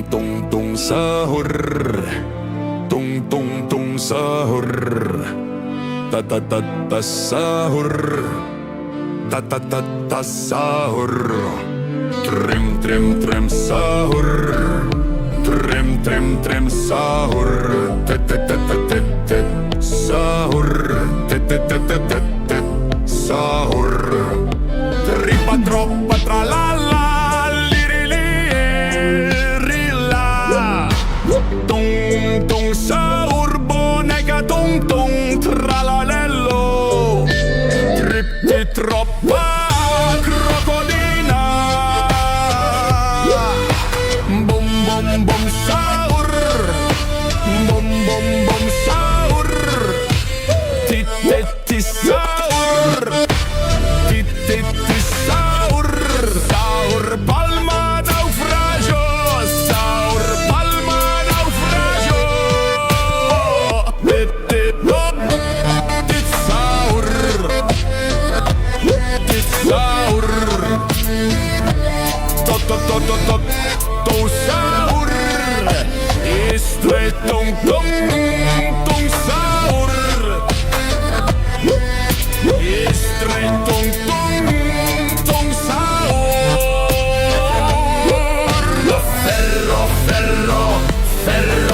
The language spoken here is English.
tung tung sahur, tung sahur, ta ta ta ta sahur, ta ta ta ta sahur, trim sahur, trim sahur, te sahur, te sahur, tripa troppa tralala, lirili rilla, tung sahur, bonega tung tralalello, tripti troppa crocodina, bom sahur, bom sahur, ti sahur, ti sahur, sahur palma naufragio, sahur palma naufragio, ti sahur, to sahur, isto è tung sahur, isto è tung sahur, ferro